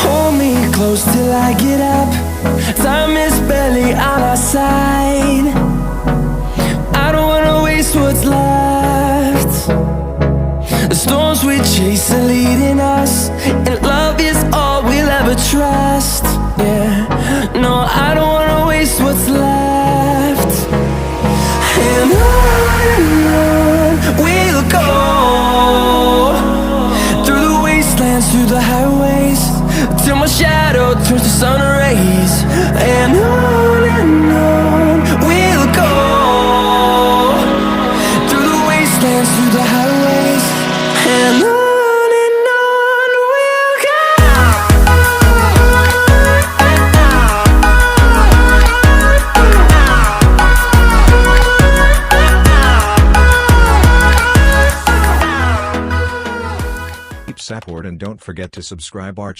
Hold me close till I get up. Time is barely on our side. I don't wanna waste what's left. The storms we chase are leading us, and love is all we'll ever trust. Yeah, no, I don't wanna waste what's left. And on we'll go, through the wastelands, through the highways, till my shadow turns to sun rays. And on we'll go, through the wastelands, through the highways, and on we'll go. Keep support and don't forget to subscribe our